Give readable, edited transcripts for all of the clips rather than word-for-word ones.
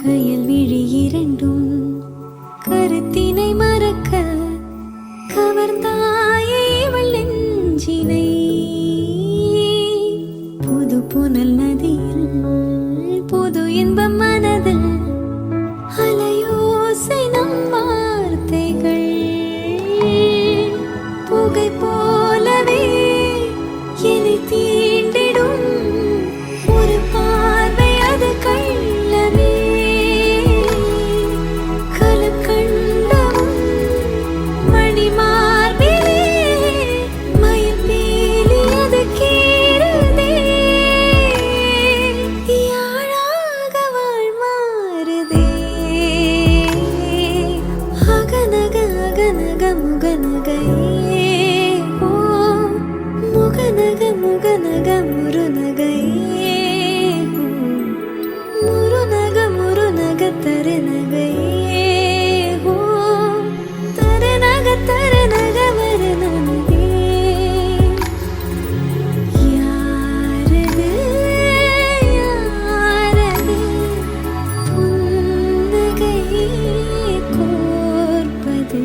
கயல் விழி இரண்டும் கருத்தினை மறக்க கவர்ந்தாயே இவள் நெஞ்சினை. புது புனல் நதியில் புது இன்பம் மனதில் அலையோசை நம் வார்த்தைகள் புகை போலவே என்னை தீண்டிடும் ஒரு பார்வை அது கள்ளமே. கலக்கண்டமும் மணிமார்பிலே மயில் மேலே அது கீறுதே. யாழாக வாழ் மாறுதே. அகநக அகநக முகநகையே ஓ முகநக முகநக முருநகையே முருநக முருநக தருநகையே ஓ தருநக தருநக வருநகையே. யாரது யாரது புன்னகை கோர்ப்பது.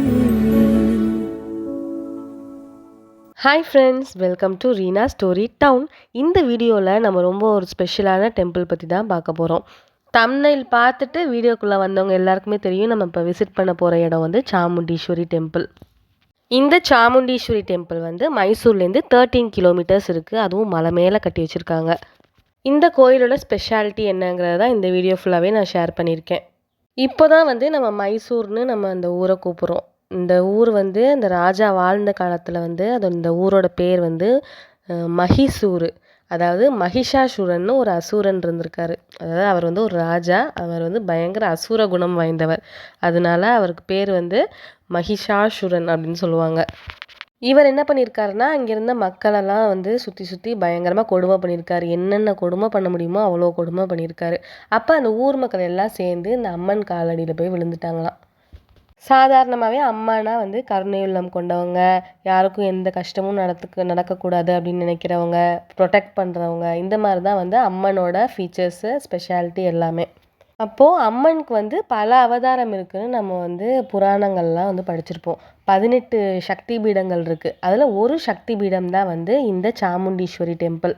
Hi friends, welcome to Reena story town. இந்த வீடியோவில் நம்ம ரொம்ப ஒரு ஸ்பெஷலான டெம்பிள் பற்றி தான் பார்க்க போகிறோம். தம்ப்நெயில் பார்த்துட்டு வீடியோக்குள்ளே வந்தவங்க எல்லாருக்குமே தெரியும் நம்ம இப்போ விசிட் பண்ண போகிற இடம் வந்து சாமுண்டீஸ்வரி டெம்பிள். இந்த சாமுண்டீஸ்வரி டெம்பிள் வந்து மைசூர்லேருந்து 13 கிலோமீட்டர்ஸ் இருக்குது. அதுவும் மலை மேலே கட்டி வச்சுருக்காங்க. இந்த கோயிலோட ஸ்பெஷாலிட்டி என்னங்கிறத தான் இந்த வீடியோ ஃபுல்லாகவே நான் ஷேர் பண்ணியிருக்கேன். இப்போ தான் வந்து நம்ம மைசூர்னு நம்ம அந்த ஊரை கூப்பிட்றோம். இந்த ஊர் வந்து இந்த ராஜா வாழ்ந்த காலத்தில் வந்து இந்த ஊரோட பேர் வந்து மஹிசூர். அதாவது மகிஷாசுரன்னு ஒரு அசுரன் இருந்திருக்காரு. அதாவது அவர் வந்து ஒரு ராஜா, அவர் வந்து பயங்கர அசுர குணம் வாய்ந்தவர். அதனால அவருக்கு பேர் வந்து மகிஷாசுரன் அப்படின்னு சொல்லுவாங்க. இவர் என்ன பண்ணியிருக்காருன்னா அங்கே இருந்த மக்களெல்லாம் வந்து சுற்றி சுற்றி பயங்கரமாக கொடுமை பண்ணியிருக்காரு. என்னென்ன கொடுமை பண்ண முடியுமோ அவ்வளோ கொடுமை பண்ணியிருக்காரு. அப்போ அந்த ஊர் மக்கள் எல்லாம் சேர்ந்து இந்த அம்மன் காலடியில் போய் விழுந்துட்டாங்களாம். சாதாரணமாகவே அம்மானா வந்து கருணையுள்ளம் கொண்டவங்க, யாருக்கும் எந்த கஷ்டமும் நடக்கக்கூடாது அப்படின்னு நினைக்கிறவங்க, ப்ரொடெக்ட் பண்ணுறவங்க, இந்த மாதிரி தான் வந்து அம்மனோட ஃபீச்சர்ஸு, ஸ்பெஷாலிட்டி எல்லாமே. அப்போது அம்மனுக்கு வந்து பல அவதாரம் இருக்குதுன்னு நம்ம வந்து புராணங்கள்லாம் வந்து படிச்சிருப்போம். 18 சக்தி பீடங்கள் இருக்குது. அதில் ஒரு சக்தி பீடம் தான் வந்து இந்த சாமுண்டீஸ்வரி டெம்பிள்.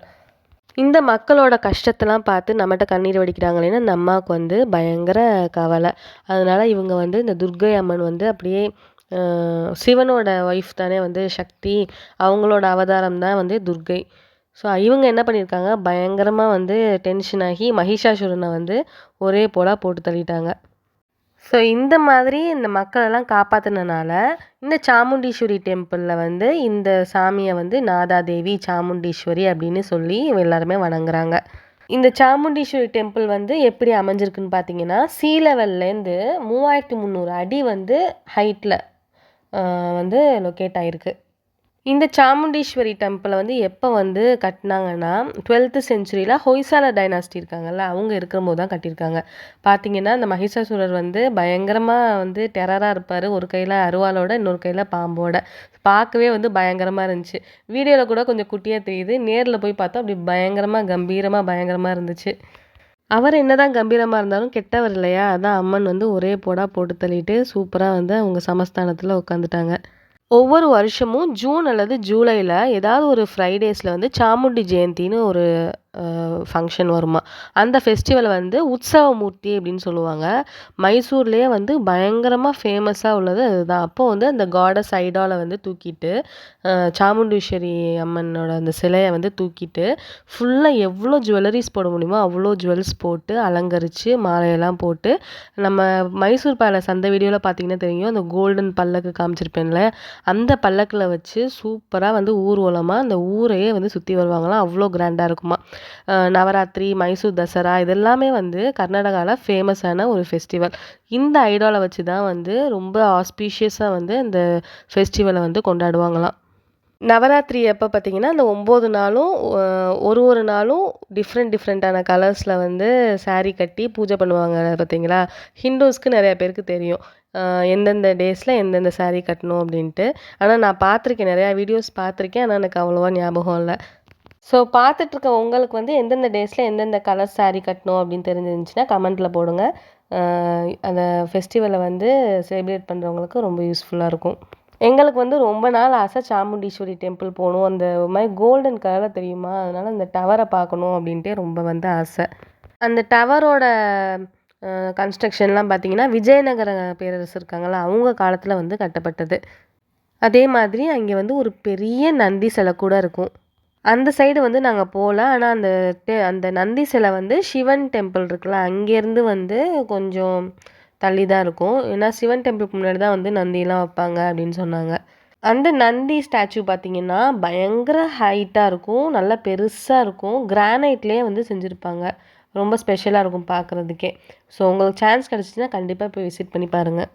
இந்த மக்களோட கஷ்டத்தெல்லாம் பார்த்து நம்மகிட்ட கண்ணீர் வடிக்கிறாங்களேன்னு அந்த அம்மாவுக்கு வந்து பயங்கர கவலை. அதனால் இவங்க வந்து இந்த துர்க்கை அம்மன் வந்து அப்படியே சிவனோட ஒய்ஃப் தானே வந்து சக்தி, அவங்களோட அவதாரம் தான் வந்து துர்க்கை. ஸோ இவங்க என்ன பண்ணியிருக்காங்க, பயங்கரமாக வந்து டென்ஷன் ஆகி மகிஷாசுரனை வந்து ஒரே போலாக போட்டு தள்ளிட்டாங்க. ஸோ இந்த மாதிரி இந்த மக்களெல்லாம் காப்பாற்றினால இந்த சாமுண்டீஸ்வரி டெம்பிளில் வந்து இந்த சாமியை வந்து நாதாதேவி சாமுண்டீஸ்வரி அப்படின்னு சொல்லி எல்லாருமே வணங்குறாங்க. இந்த சாமுண்டீஸ்வரி டெம்பிள் வந்து எப்படி அமைஞ்சிருக்குன்னு பார்த்தீங்கன்னா, சீ லெவல்லேருந்து 3300 அடி வந்து ஹைட்டில் வந்து லொக்கேட் ஆகிருக்கு. இந்த சாமுண்டீஸ்வரி டெம்பிளை வந்து எப்போ வந்து கட்டினாங்கன்னா 12th செஞ்சுரியில் ஹொய்சால டைனாஸ்டி இருக்காங்கல்ல, அவங்க இருக்கும்போது தான் கட்டியிருக்காங்க. பார்த்தீங்கன்னா இந்த மகிஷாசுரர் வந்து பயங்கரமாக வந்து டெரராக இருப்பார். ஒரு கையில் அருவாளோட இன்னொரு கையில் பாம்போட. பார்க்கவே வந்து பயங்கரமாக இருந்துச்சு. வீடியோவில் கூட கொஞ்சம் குட்டியாக தெரியுது, நேரில் போய் பார்த்தா அப்படி பயங்கரமாக பயங்கரமாக இருந்துச்சு. அவர் என்னதான் கம்பீரமாக இருந்தாலும் கெட்டவர் இல்லையா, அதான் அம்மன் வந்து ஒரே போட்டு தள்ளிட்டு சூப்பராக வந்து அவங்க சமஸ்தானத்தில் உட்காந்துட்டாங்க. ஒவ்வொரு வருஷமும் ஜூன் அல்லது ஜூலையில் ஏதாவது ஒரு ஃப்ரைடேஸில் வந்து சாமுண்டி ஜெயந்தின்னு ஒரு ஃபங்க்ஷன் வருமா. அந்த ஃபெஸ்டிவலை வந்து உற்சவமூர்த்தி அப்படின்னு சொல்லுவாங்க. மைசூர்லேயே வந்து பயங்கரமாக ஃபேமஸாக உள்ளது அதுதான். அப்போது வந்து அந்த காடஸ் ஐடாலை வந்து தூக்கிட்டு சாமுண்டீஸ்வரி அம்மனோட அந்த சிலையை வந்து தூக்கிட்டு ஃபுல்லாக எவ்வளோ ஜுவல்லரிஸ் போட முடியுமோ அவ்வளோ ஜுவல்ஸ் போட்டு அலங்கரித்து மாலையெல்லாம் போட்டு, நம்ம மைசூர் பேலஸ் அந்த வீடியோவில் பார்த்தீங்கன்னா தெரியும், அந்த கோல்டன் பல்லக்கு காமிச்சிருப்பேன்ல, அந்த பல்லக்கில் வச்சு சூப்பராக வந்து ஊர்வலமாக அந்த ஊரையே வந்து சுற்றி வருவாங்களாம். அவ்வளோ கிராண்டாக இருக்குமா. நவராத்திரி, மைசூர் தசரா இதெல்லாமே வந்து கர்நாடகாவில் ஃபேமஸான ஒரு ஃபெஸ்டிவல். இந்த ஐடாலை வச்சு தான் வந்து ரொம்ப ஆஸ்பீஷியஸாக வந்து இந்த ஃபெஸ்டிவலை வந்து கொண்டாடுவாங்களாம். நவராத்திரி அப்போ பார்த்தீங்கன்னா அந்த 9 நாளும் ஒரு நாளும் டிஃப்ரெண்ட்டான கலர்ஸில் வந்து சாரீ கட்டி பூஜை பண்ணுவாங்க பார்த்தீங்களா. ஹிந்துஸ்க்கு நிறையா பேருக்கு தெரியும் எந்தெந்த டேஸில் எந்தெந்த சாரீ கட்டணும் அப்படின்ட்டு. ஆனால் நான் பார்த்துருக்கேன், நிறையா வீடியோஸ் பார்த்துருக்கேன், ஆனால் எனக்கு அவ்வளோவா ஞாபகம் இல்லை. ஸோ பார்த்துட்ருக்க உங்களுக்கு வந்து எந்தெந்த டேஸில் எந்தெந்த கலர் சாரீ கட்டணும் அப்படின்னு தெரிஞ்சிருந்துச்சுன்னா கமெண்ட்டில் போடுங்க. அந்த ஃபெஸ்டிவலை வந்து செலிப்ரேட் பண்ணுறவங்களுக்கு ரொம்ப யூஸ்ஃபுல்லாக இருக்கும். எங்களுக்கு வந்து ரொம்ப நாள் ஆசை சாமுண்டீஸ்வரி டெம்பிள் போகணும். அந்த ஒரு மாதிரி கோல்டன் கலரில் தெரியுமா, அதனால் அந்த டவரை பார்க்கணும் அப்படின்ட்டு ரொம்ப வந்து ஆசை. அந்த டவரோட கன்ஸ்ட்ரக்ஷன்லாம் பார்த்தீங்கன்னா விஜயநகர பேரரசு இருக்காங்கள்ல அவங்க காலத்தில் வந்து கட்டப்பட்டது. அதே மாதிரி அங்கே வந்து ஒரு பெரிய நந்தி சிலை கூட இருக்கும். அந்த சைடு வந்து நாங்கள் போகல. ஆனால் அந்த நந்தி சிலை வந்து சிவன் டெம்பிள் இருக்குல்ல அங்கேருந்து வந்து கொஞ்சம் தள்ளி தான் இருக்கும். ஏன்னா சிவன் டெம்பிளுக்கு முன்னாடி தான் வந்து நந்தியெல்லாம் வைப்பாங்க அப்படின்னு சொன்னாங்க. அந்த நந்தி ஸ்டாச்சு பார்த்தீங்கன்னா பயங்கர ஹைட்டாக இருக்கும், நல்லா பெருசாக இருக்கும், கிரானைட்லேயே வந்து செஞ்சுருப்பாங்க. ரொம்ப ஸ்பெஷலாக இருக்கும் பார்க்குறதுக்கே. ஸோ உங்களுக்கு சான்ஸ் கிடச்சிச்சின்னா கண்டிப்பாக போய் விசிட் பண்ணி பாருங்கள்.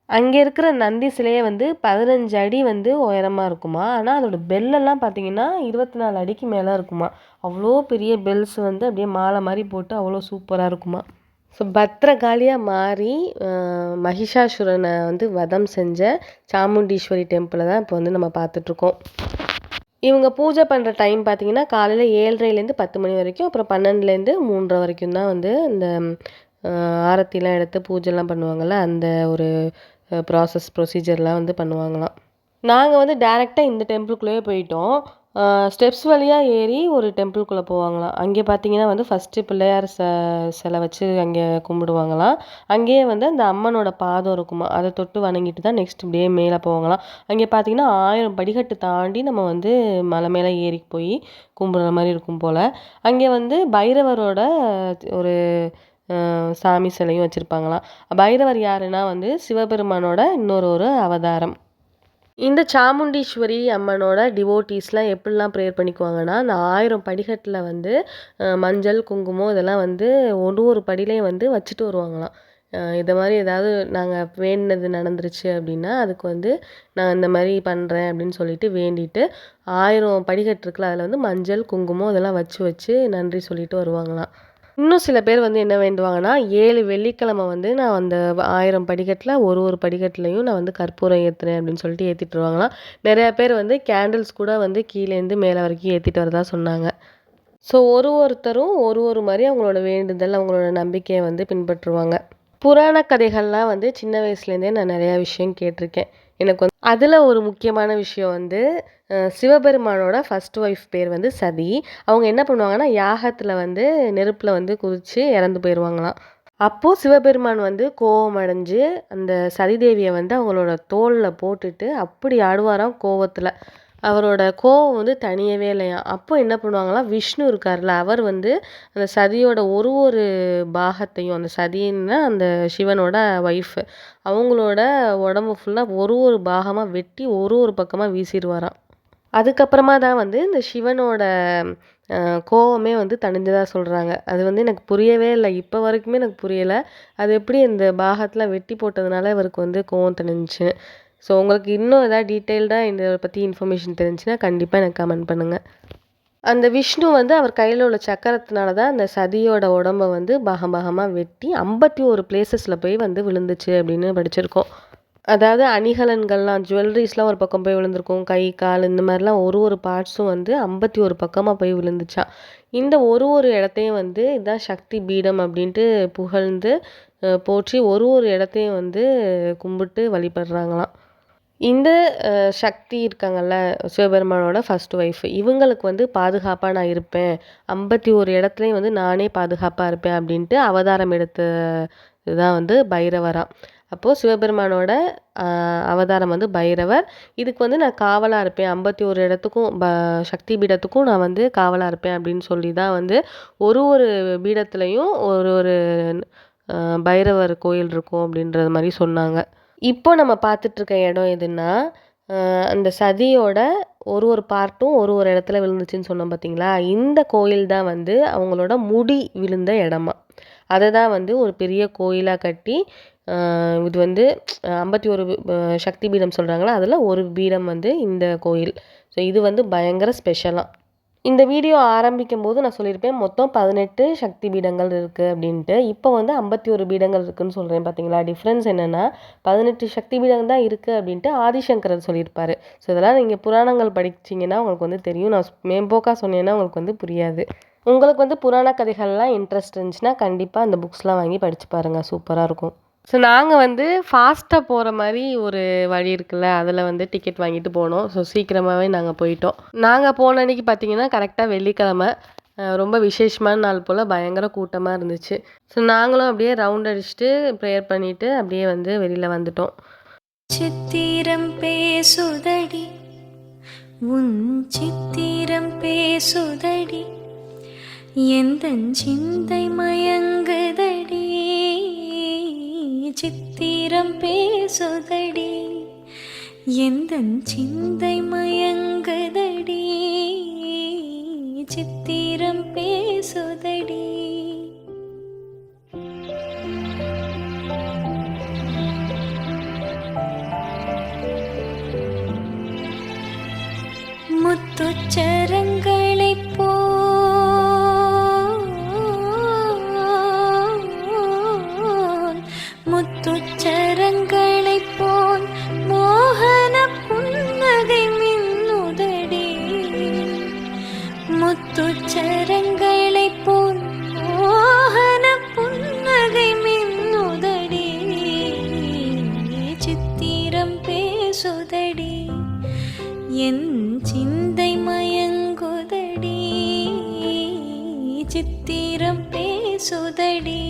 அங்கே இருக்கிற நந்தி சிலையே வந்து 15 அடி வந்து உயரமாக இருக்குமா. ஆனால் அதோட பெல்லெல்லாம் பார்த்தீங்கன்னா 24 அடிக்கு மேலே இருக்குமா. அவ்வளோ பெரிய பெல்ஸ் வந்து அப்படியே மாலை மாதிரி போட்டு அவ்வளோ சூப்பராக இருக்குமா. ஸோ பத்திரகாளியாக மாறி மகிஷாசுரனை வந்து வதம் செஞ்ச சாமுண்டீஸ்வரி டெம்பிளை தான் இப்போ வந்து நம்ம பார்த்துட்ருக்கோம். இவங்க பூஜை பண்ணுற டைம் பார்த்தீங்கன்னா காலையில் 7:30லேருந்து 10 மணி வரைக்கும், அப்புறம் 12லேருந்து 3:30 வரைக்கும் தான் வந்து இந்த ஆரத்திலாம் எடுத்து பூஜைலாம் பண்ணுவாங்கள்ல அந்த ஒரு ப்ரொசீஜர்லாம் வந்து பண்ணுவாங்களாம். நாங்கள் வந்து டேரெக்டாக இந்த டெம்பிளுக்குள்ளேயே போயிட்டோம். ஸ்டெப்ஸ் வழியாக ஏறி ஒரு டெம்பிளுக்குள்ளே போவாங்களாம். அங்கே பார்த்தீங்கன்னா வந்து ஃபஸ்ட்டு பிள்ளையார் சிலை வச்சு அங்கே கும்பிடுவாங்களாம். அங்கேயே வந்து அந்த அம்மனோட பாதம் இருக்குமா, அதை தொட்டு வணங்கிட்டு தான் நெக்ஸ்ட் இப்படியே மேலே போவாங்களாம். அங்கே பார்த்தீங்கன்னா 1000 படிக்கட்டு தாண்டி நம்ம வந்து மலை மேலே ஏறி போய் கும்பிட்ற மாதிரி இருக்கும் போல். அங்கே வந்து பைரவரோட ஒரு சாமி சிலையும் வச்சுருப்பாங்களாம். பைரவர் யாருன்னா வந்து சிவபெருமானோட இன்னொரு அவதாரம். இந்த சாமுண்டீஸ்வரி அம்மனோட டிவோட்டீஸ்லாம் எப்படிலாம் ப்ரேயர் பண்ணிக்குவாங்கன்னா, அந்த 1000 படிக்கட்டில் வந்து மஞ்சள் குங்குமம் இதெல்லாம் வந்து ஒரு படியிலையும் வந்து வச்சுட்டு வருவாங்களாம். இதை மாதிரி ஏதாவது நாங்கள் வேண்டினது நடந்துருச்சு அப்படின்னா அதுக்கு வந்து நான் இந்த மாதிரி பண்ணுறேன் அப்படின்னு சொல்லிட்டு வேண்டிட்டு 1000 படிக்கட்டு இருக்குல்ல அதில் வந்து மஞ்சள் குங்குமம் இதெல்லாம் வச்சு வச்சு நன்றி சொல்லிட்டு வருவாங்களாம். இன்னும் சில பேர் வந்து என்ன வேண்டுவாங்கன்னா 7 வெள்ளிக்கிழமை வந்து நான் அந்த 1000 படிக்கட்டில் ஒரு படிக்கட்டுலையும் நான் வந்து கற்பூரம் ஏற்றுறேன் அப்படின்னு சொல்லிட்டு ஏற்றிட்டு வருவாங்களாம். நிறையா பேர் வந்து கேண்டில்ஸ் கூட வந்து கீழேருந்து மேலே வரைக்கும் ஏற்றிட்டு வரதா சொன்னாங்க. ஸோ ஒருத்தரும் ஒரு மாதிரி அவங்களோட வேண்டுதல் அவங்களோட நம்பிக்கையை வந்து பின்பற்றுவாங்க. புராண கதைகள்லாம் வந்து சின்ன வயசுலேருந்தே நான் நிறையா விஷயம் கேட்டிருக்கேன். எனக்கு வந்து அதில் ஒரு முக்கியமான விஷயம் வந்து சிவபெருமானோட ஃபர்ஸ்ட் ஒய்ஃப் பேர் வந்து சதி. அவங்க என்ன பண்ணுவாங்கன்னா யாகத்தில் வந்து நெருப்பில் வந்து குதித்து இறந்து போயிடுவாங்களாம். அப்போது சிவபெருமான் வந்து கோவம் அடைஞ்சு அந்த சதிதேவியை வந்து அவங்களோட தோளில் போட்டுட்டு அப்படி ஆடுவாராம் கோவத்தில். அவரோட கோவம் வந்து தணியவே இல்லையாம். அப்போ என்ன பண்ணுவாங்களாம், விஷ்ணு இருக்கார்ல அவர் வந்து அந்த சதியோட ஒரு பாகத்தையும், அந்த சதின்னா அந்த சிவனோட ஒய்ஃபு, அவங்களோட உடம்பு ஃபுல்லாக ஒரு பாகமாக வெட்டி ஒரு பக்கமாக வீசிடுவாராம். அதுக்கப்புறமா தான் வந்து இந்த சிவனோட கோவமே வந்து தணிஞ்சதாக சொல்கிறாங்க. அது வந்து எனக்கு புரியவே இல்லை, இப்போ வரைக்குமே எனக்கு புரியலை. அது எப்படி இந்த பாகத்தில் வெட்டி போட்டதுனால இவருக்கு வந்து கோவம் தணிஞ்சுன்னு. ஸோ உங்களுக்கு இன்னும் எதாவது டீட்டெயில்டாக இதை பற்றி இன்ஃபர்மேஷன் தெரிஞ்சுன்னா கண்டிப்பாக எனக்கு கமெண்ட் பண்ணுங்கள். அந்த விஷ்ணு வந்து அவர் கையில் உள்ள சக்கரத்தினால தான் அந்த சதியோட உடம்பை வந்து பாகமாக வெட்டி 51 பிளேசஸில் போய் வந்து விழுந்துச்சு அப்படின்னு படிச்சிருக்கோம். அதாவது அணிகலன்கள்லாம் ஜுவல்லரிஸ்லாம் ஒரு பக்கம் போய் விழுந்திருக்கும், கை கால் இந்த மாதிரிலாம் ஒரு பார்ட்ஸும் வந்து 51 பக்கமாக போய் விழுந்துச்சான். இந்த ஒரு இடத்தையும் வந்து இதுதான் சக்தி பீடம் அப்படின்ட்டு புகழ்ந்து போற்றி ஒரு இடத்தையும் வந்து கும்பிட்டு வழிபடுறாங்களாம். இந்த சக்தி இருக்காங்கல்ல சிவபெருமானோட ஃபர்ஸ்ட் ஒய்ஃப், இவங்களுக்கு வந்து பாதுகாப்பாக நான் இருப்பேன், 51 இடத்துலையும் வந்து நானே பாதுகாப்பாக இருப்பேன் அப்படின்ட்டு அவதாரம் எடுத்த இதுதான் வந்து பைரவராம். அப்போது சிவபெருமானோட அவதாரம் வந்து பைரவர். இதுக்கு வந்து நான் காவலாக இருப்பேன், 51 இடத்துக்கும் சக்தி பீடத்துக்கும் நான் வந்து காவலாக இருப்பேன் அப்படின்னு சொல்லி தான் வந்து ஒரு பீடத்துலையும் ஒரு பைரவர் கோயில் இருக்கும் அப்படின்றது மாதிரி சொன்னாங்க. இப்போ நம்ம பார்த்துட்ருக்க இடம் எதுன்னா அந்த சதியோட ஒரு பார்ட்டும் ஒரு இடத்துல விழுந்துச்சுன்னு சொன்னோம் பார்த்தீங்களா, இந்த கோயில் தான் வந்து அவங்களோட முடி விழுந்த இடமா. அதை தான் வந்து ஒரு பெரிய கோயிலாக கட்டி இது வந்து 51 சக்தி பீடம் சொல்கிறாங்களா அதில் ஒரு பீடம் வந்து இந்த கோயில். ஸோ இது வந்து பயங்கர ஸ்பெஷலாக. இந்த வீடியோ ஆரம்பிக்கும்போது நான் சொல்லியிருப்பேன் மொத்தம் 18 சக்தி பீடங்கள் இருக்குது அப்படின்ட்டு. இப்போ வந்து 51 பீடங்கள் இருக்குன்னு சொல்கிறேன் பார்த்தீங்களா? டிஃப்ரென்ஸ் என்னென்னா 18 சக்தி பீடங்கள் தான் இருக்குது அப்படின்ட்டு ஆதிசங்கரர் சொல்லியிருப்பாரு. ஸோ இதெல்லாம் நீங்கள் புராணங்கள் படிச்சிங்கன்னா உங்களுக்கு வந்து தெரியும். நான் மேம்போக்காக சொன்னேன்னா உங்களுக்கு வந்து புரியாது. உங்களுக்கு வந்து புராண கதைகள்லாம் இன்ட்ரெஸ்ட் இருந்துச்சுன்னா கண்டிப்பாக அந்த புக்ஸ்லாம் வாங்கி படித்து பாருங்கள், சூப்பராக இருக்கும். ஸோ நாங்கள் வந்து ஃபாஸ்ட்டாக போகிற மாதிரி ஒரு வழி இருக்குல்ல, அதில் வந்து டிக்கெட் வாங்கிட்டு போனோம். ஸோ சீக்கிரமாகவே நாங்கள் போயிட்டோம். நாங்கள் போன அன்றைக்கி பார்த்தீங்கன்னா கரெக்டாக வெள்ளிக்கிழமை, ரொம்ப விசேஷமான நாள் போல் பயங்கர கூட்டமாக இருந்துச்சு. ஸோ நாங்களும் அப்படியே ரவுண்ட் அடிச்சுட்டு ப்ரேயர் பண்ணிவிட்டு அப்படியே வந்து வெளியில் வந்துட்டோம். சித்திரம் பேசுதடி உன் சித்திரம் பேசுதடி எந்தன் சிந்தை மயங்குதடி சித்திரம் பேசுதடி எந்தன் சிந்தை மயங்குதடி சித்திரம் பேசுதடி. முத்துச்சரங்களைப் போல் முத்துச்சரங்களைப் போல் மோகன புன்னகை மின்னுதடி முத்துச்சரங்களைப் போல் மோகன புன்னகை மின்னுதடி சித்திரம் பேசுதடி என் சிந்தை மயங்குதடி சித்திரம் பேசுதடி.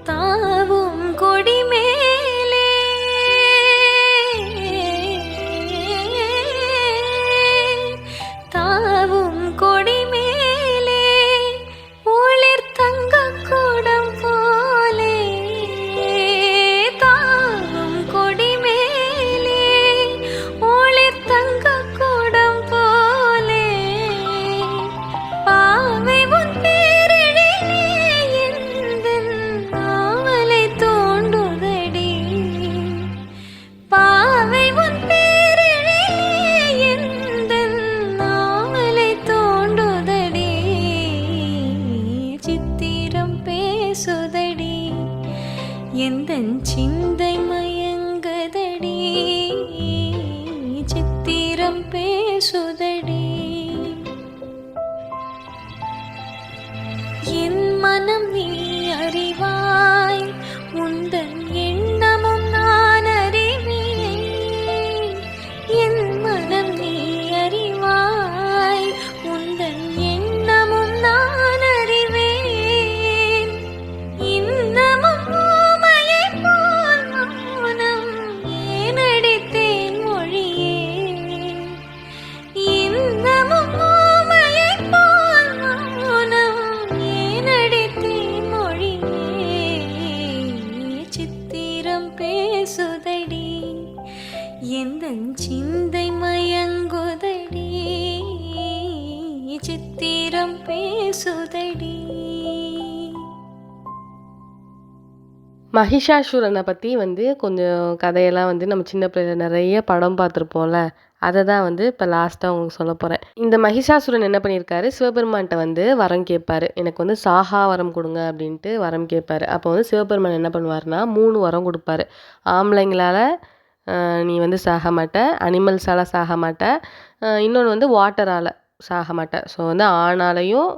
தாவும் கொடி மேலே தாவும் கொடி மேலே ஒளிர் தங்க கூடம் போலே தாவும் கொடி மேலே ஒளிர் தங்க கூடம் போலே பாவை உன் பேரிழிலே எந்தன் ஆவலை தோண்டுதடி பாவை உன் பேரிழிலே எந்தன் ஆவலை தோண்டுதடி சித்திரம் பேசுதடி எந்தன் சிந்தை மயங்குதடி சித்திரம் பேசுதடி. என் மனம் நீ அறிவாய் உந்தன் எண்ணமும் நான் அறிவேன் என் மனம் நீ அறிவாய் உந்தன் எண்ணமும் நான் அறிவேன் இன்னமும் ஊமையைப் போல் மௌனம் ஏன் அடித்தேன் மொழியே இன்னமும் ஊமையைப் போல் மௌனம் ஏன் அடித்தேன் மொழியே சித்திரம் பேசுதடி எந்தன் சிந்தை மயங்குதடி சித்திரம் பேசுதடி. மகிஷாசுரனை பற்றி வந்து கொஞ்சம் கதையெல்லாம் வந்து நம்ம சின்ன பிள்ளையில நிறைய படம் பார்த்துருப்போம்ல, அதை தான் வந்து இப்போ லாஸ்ட்டாக உங்களுக்கு சொல்ல போகிறேன். இந்த மகிஷாசுரன் என்ன பண்ணியிருக்காரு, சிவபெருமான்கிட்ட வந்து வரம் கேட்பாரு. எனக்கு வந்து சாகா வரம் கொடுங்க அப்படின்ட்டு வரம் கேட்பாரு. அப்போ வந்து சிவபெருமான் என்ன பண்ணுவார்னா 3 வரம் கொடுப்பாரு. ஆம்பளைங்களால் நீ வந்து சாக மாட்ட, அனிமல்ஸால் சாக மாட்ட, இன்னொன்று வந்து வாட்டரால் சாக மாட்ட. ஸோ வந்து ஆணாலையும்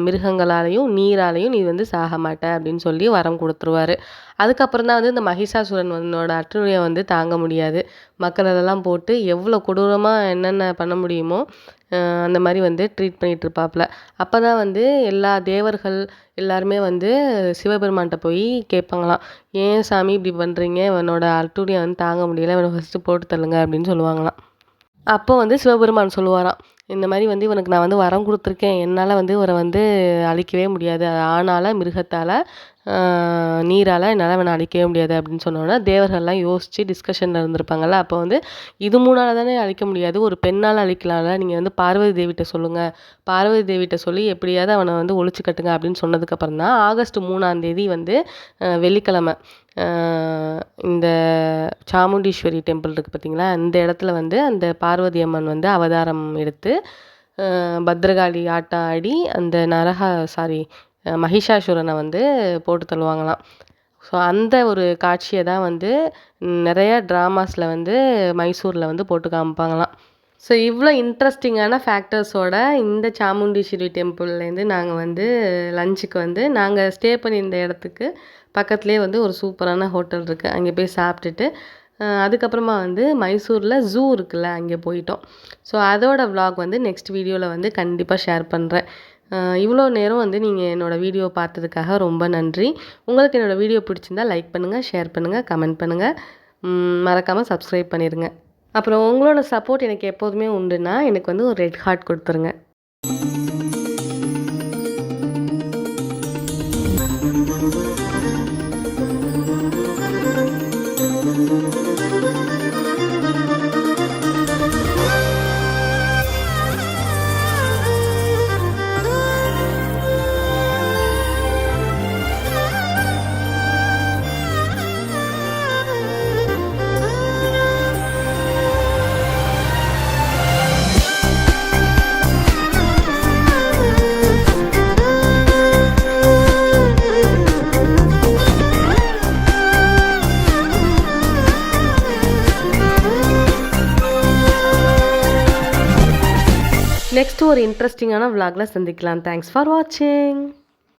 மிருகங்களாலையும் நீராலையும் நீ வந்து சாக மாட்ட அப்படின்னு சொல்லி வரம் கொடுத்துருவாரு. அதுக்கப்புறம் தான் வந்து இந்த மகிஷாசுரனோட அட்டுழியை வந்து தாங்க முடியாது. மக்கள் அதெல்லாம் போட்டு எவ்வளோ கொடூரமாக என்னென்ன பண்ண முடியுமோ அந்த மாதிரி வந்து ட்ரீட் பண்ணிகிட்டு இருப்பாப்புல. அப்போ தான் வந்து எல்லா தேவர்கள் எல்லாருமே வந்து சிவபெருமான்கிட்ட போய் கேட்பாங்களாம், ஏன் சாமி இப்படி பண்ணுறீங்க, இவனோட அட்டுழியை வந்து தாங்க முடியல, இவனை ஃபஸ்ட்டு போட்டு தள்ளுங்க அப்படின்னு சொல்லுவாங்களாம். அப்போ வந்து சிவபெருமான் சொல்லுவாராம், இந்த மாதிரி வந்து இவனுக்கு நான் வந்து வரம் கொடுத்துருக்கேன், என்னால் வந்து இவரை வந்து அழிக்கவே முடியாது, அது ஆணால் மிருகத்தால் நீரால் என்னால் அவனை அழிக்கவே முடியாது அப்படின்னு சொன்னோன்னா தேவர்கள்லாம் யோசித்து டிஸ்கஷனில் இருந்திருப்பாங்கள்ல. அப்போ வந்து இது 3ஆல் தானே அழிக்க முடியாது, ஒரு பெண்ணால் அழிக்கலாம்ல, நீங்கள் வந்து பார்வதி தேவிட்ட சொல்லுங்கள், பார்வதி தேவிட்ட சொல்லி எப்படியாவது அவனை வந்து ஒழிச்சு கட்டுங்க அப்படின்னு சொன்னதுக்கப்புறம் தான் ஆகஸ்ட் 3ஆம் தேதி வந்து வெள்ளிக்கிழமை இந்த சாமுண்டீஸ்வரி டெம்பிள் இருக்குது பார்த்தீங்களா, அந்த இடத்துல வந்து அந்த பார்வதி அம்மன் வந்து அவதாரம் எடுத்து பத்ரகாளி ஆட்டம் ஆடி அந்த மகிஷாசுரனை வந்து போட்டு தள்ளுவாங்களாம். ஸோ அந்த ஒரு காட்சியை தான் வந்து நிறையா ட்ராமாஸில் வந்து மைசூரில் வந்து போட்டு காமிப்பாங்களாம். ஸோ இவ்வளோ இன்ட்ரெஸ்டிங்கான ஃபேக்டர்ஸோட இந்த சாமுண்டீஸ்வரி டெம்பிள்லேருந்து நாங்கள் வந்து லஞ்சுக்கு வந்து நாங்கள் ஸ்டே பண்ணியிருந்த இடத்துக்கு பக்கத்துலேயே வந்து ஒரு சூப்பரான ஹோட்டல் இருக்குது, அங்கே போய் சாப்பிட்டுட்டு அதுக்கப்புறமா வந்து மைசூரில் ஜூ இருக்குல்ல, அங்கே போயிட்டோம். ஸோ அதோட விலாக் வந்து நெக்ஸ்ட் வீடியோவில் வந்து கண்டிப்பாக ஷேர் பண்ணுறேன். இவ்வளோ நேரம் வந்து நீங்கள் என்னோடய வீடியோ பார்த்ததுக்காக ரொம்ப நன்றி. உங்களுக்கு என்னோடய வீடியோ பிடிச்சிருந்தா லைக் பண்ணுங்கள், ஷேர் பண்ணுங்கள், கமெண்ட் பண்ணுங்கள், மறக்காமல் சப்ஸ்கிரைப் பண்ணிடுங்க. அப்புறம் உங்களோட சப்போர்ட் எனக்கு எப்போதுமே உண்டுன்னா எனக்கு வந்து ஒரு ரெட் ஹார்ட் கொடுத்துருங்க. நெக்ஸ்ட் ஒரு இன்ட்ரெஸ்டிங்கான விலாகில் சந்திக்கலாம். தேங்க்ஸ் ஃபார் வாட்சிங்.